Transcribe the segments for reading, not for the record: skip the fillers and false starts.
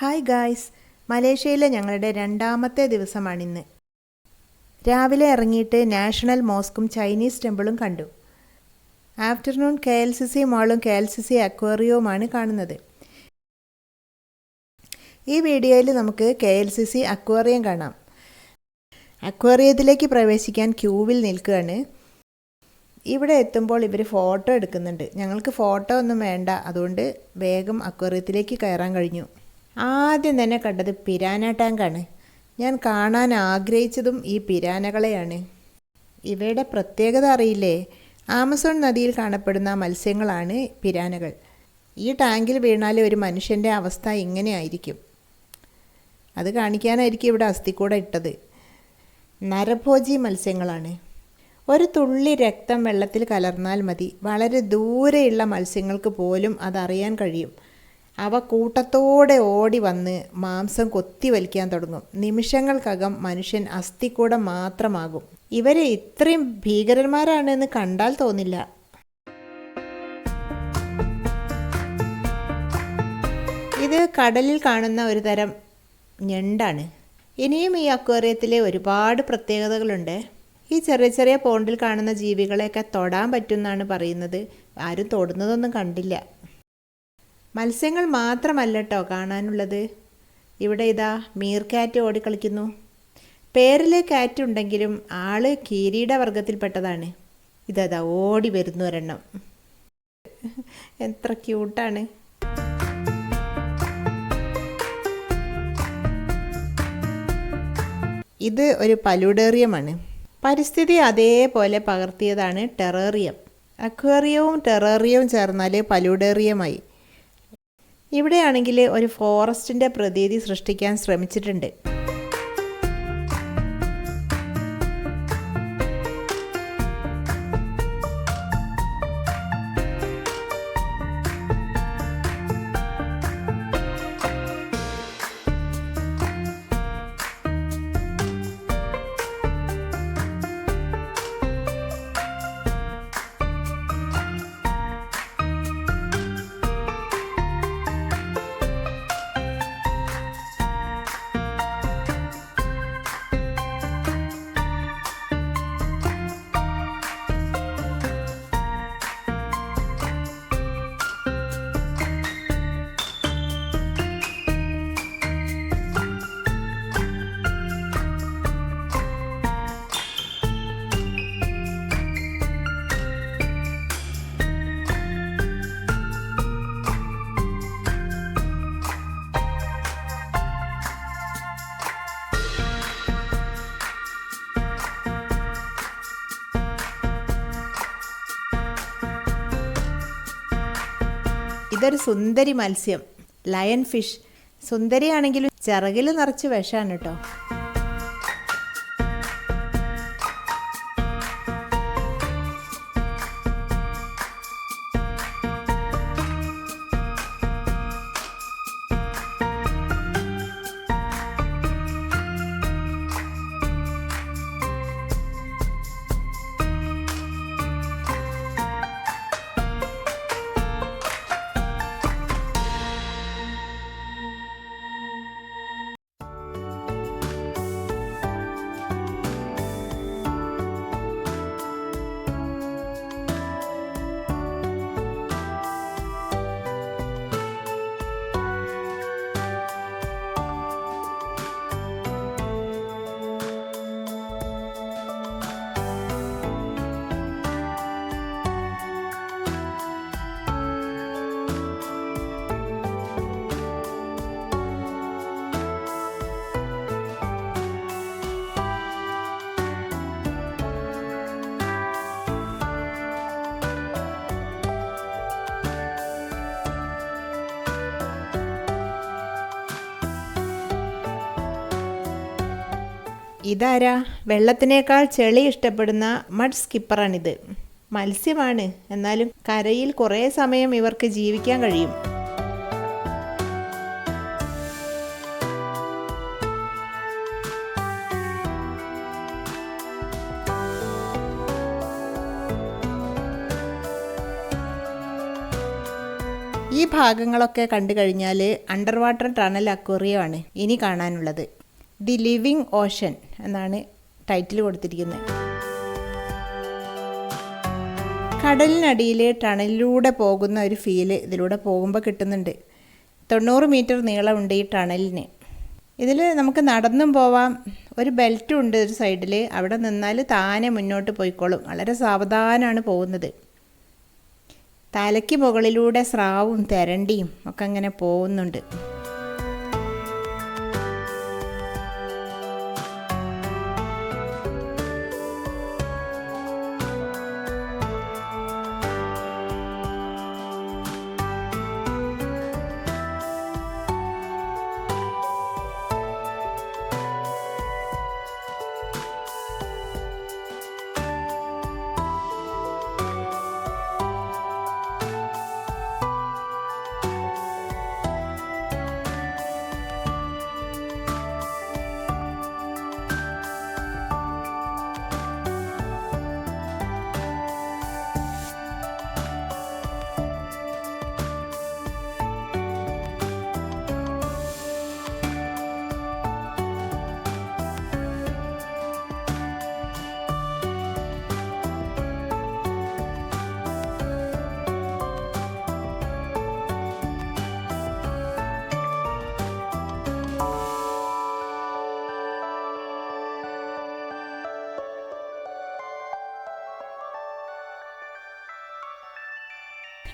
Hi guys, മലേഷ്യയിലെ ഞങ്ങളുടെ രണ്ടാമത്തെ ദിവസമാണിന്ന്. രാവിലെ ഇറങ്ങിയിട്ട് നാഷണൽ മോസ്കും ചൈനീസ് ടെമ്പിളും കണ്ടു. ആഫ്റ്റർനൂൺ KLCC മാളും KLCC അക്വേറിയവുമാണ് കാണുന്നത്. ഈ വീഡിയോയിൽ നമുക്ക് KLCC അക്വേറിയം കാണാം. അക്വേറിയത്തിലേക്ക് പ്രവേശിക്കാൻ ക്യൂവിൽ നിൽക്കുകയാണ്. ഇവിടെ എത്തുമ്പോൾ ഇവർ ഫോട്ടോ എടുക്കുന്നുണ്ട്. ഞങ്ങൾക്ക് ഫോട്ടോ ഒന്നും വേണ്ട, അതുകൊണ്ട് വേഗം അക്വേറിയത്തിലേക്ക് കയറാൻ കഴിഞ്ഞു. ആദ്യം തന്നെ കണ്ടത് പിരാന ടാങ്കാണ്. ഞാൻ കാണാൻ ആഗ്രഹിച്ചതും ഈ പിരാനകളെയാണ്. ഇവയുടെ പ്രത്യേകത അറിയില്ലേ? ആമസോൺ നദിയിൽ കാണപ്പെടുന്ന മത്സ്യങ്ങളാണ് പിരാനകൾ. ഈ ടാങ്കിൽ വീണാൽ ഒരു മനുഷ്യൻ്റെ അവസ്ഥ ഇങ്ങനെയായിരിക്കും. അത് കാണിക്കാനായിരിക്കും ഇവിടെ അസ്ഥിക്കൂട ഇട്ടത്. നരഭോജി മത്സ്യങ്ങളാണ്. ഒരു തുള്ളി രക്തം വെള്ളത്തിൽ കലർന്നാൽ മതി, വളരെ ദൂരെയുള്ള മത്സ്യങ്ങൾക്ക് പോലും അതറിയാൻ കഴിയും. അവ കൂട്ടത്തോടെ ഓടി വന്ന് മാംസം കൊത്തി വലിക്കാൻ തുടങ്ങും. നിമിഷങ്ങൾക്കകം മനുഷ്യൻ അസ്ഥിക്കൂടം മാത്രമാകും. ഇവരെ ഇത്രയും ഭീകരന്മാരാണെന്ന് കണ്ടാൽ തോന്നില്ല. ഇത് കടലിൽ കാണുന്ന ഒരു തരം ഞണ്ടാണ്. ഇനിയും ഈ അക്വേറിയത്തിലെ ഒരുപാട് പ്രത്യേകതകളുണ്ട്. ഈ ചെറിയ ചെറിയ പോണ്ടിൽ കാണുന്ന ജീവികളെയൊക്കെ തൊടാൻ പറ്റുമെന്നാണ് പറയുന്നത്. ആരും തൊടുന്നതൊന്നും കണ്ടില്ല. മത്സ്യങ്ങൾ മാത്രമല്ല കേട്ടോ കാണാനുള്ളത്. ഇവിടെ ഇതാ മീർക്കാറ്റ് ഓടിക്കളിക്കുന്നു. പേരിലെ കാറ്റ് ഉണ്ടെങ്കിലും ആള് കീരീട വർഗത്തിൽപ്പെട്ടതാണ്. ഇതാ ഓടി വരുന്നു ഒരെണ്ണം. എത്ര ക്യൂട്ടാണ്. ഇത് ഒരു പലൂഡേറിയമാണ്. പരിസ്ഥിതി അതേപോലെ പകർത്തിയതാണ് ടെറേറിയം. അക്വേറിയവും ടെറേറിയവും ചേർന്നാൽ പലൂഡേറിയമായി. ഇവിടെയാണെങ്കിൽ ഒരു ഫോറസ്റ്റിൻ്റെ പ്രതീതി സൃഷ്ടിക്കാൻ ശ്രമിച്ചിട്ടുണ്ട്. ഇതൊരു സുന്ദരി മത്സ്യം, ലയൺ ഫിഷ്. സുന്ദരിയാണെങ്കിലും ചിറകിൽ നിറച്ച് വിഷമാണ് കേട്ടോ. ഇതാരാ? വെള്ളത്തിനേക്കാൾ ചെളി ഇഷ്ടപ്പെടുന്ന മഡ് സ്കിപ്പറാണിത്. മത്സ്യമാണ്, എന്നാലും കരയിൽ കുറേ സമയം ഇവർക്ക് ജീവിക്കാൻ കഴിയും. ഈ ഭാഗങ്ങളൊക്കെ കണ്ടു കഴിഞ്ഞാൽ അണ്ടർ വാട്ടർ ടണൽ അക്വേറിയമാണ് ഇനി കാണാനുള്ളത്. ദി ലിവിങ് ഓഷൻ എന്നാണ് ടൈറ്റിൽ കൊടുത്തിരിക്കുന്നത്. കടലിനടിയിൽ ടണലിലൂടെ പോകുന്ന ഒരു ഫീല് ഇതിലൂടെ പോകുമ്പോൾ കിട്ടുന്നുണ്ട്. 90 മീറ്റർ നീളമുണ്ട് ഈ ടണലിന്. ഇതിൽ നമുക്ക് നടന്നും പോവാം. ഒരു ബെൽറ്റും ഉണ്ട് ഒരു സൈഡിൽ. അവിടെ നിന്നാൽ താനെ മുന്നോട്ട് പോയിക്കോളും. വളരെ സാവധാനമാണ് പോകുന്നത്. തലയ്ക്ക് മുകളിലൂടെ സ്രാവും തെരണ്ടിയും ഒക്കെ അങ്ങനെ പോകുന്നുണ്ട്.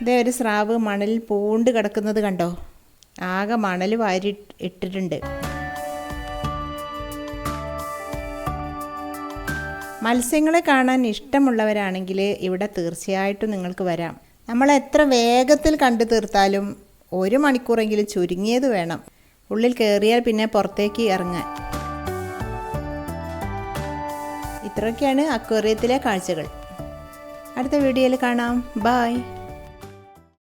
ഇതേ ഒരു സ്രാവ് മണലിൽ പൂണ്ട് കിടക്കുന്നത് കണ്ടോ? ആകെ മണൽ വാരി ഇട്ടിട്ടുണ്ട്. മത്സ്യങ്ങളെ കാണാൻ ഇഷ്ടമുള്ളവരാണെങ്കിൽ ഇവിടെ തീർച്ചയായിട്ടും നിങ്ങൾക്ക് വരാം. നമ്മൾ എത്ര വേഗത്തിൽ കണ്ടു തീർത്താലും 1 മണിക്കൂറെങ്കിലും ചുരുങ്ങിയത് വേണം. ഉള്ളിൽ കയറിയാൽ പിന്നെ പുറത്തേക്ക് ഇറങ്ങാൻ. ഇത്രയൊക്കെയാണ് അക്വേറിയത്തിലെ കാഴ്ചകൾ. അടുത്ത വീഡിയോയിൽ കാണാം. ബൈ.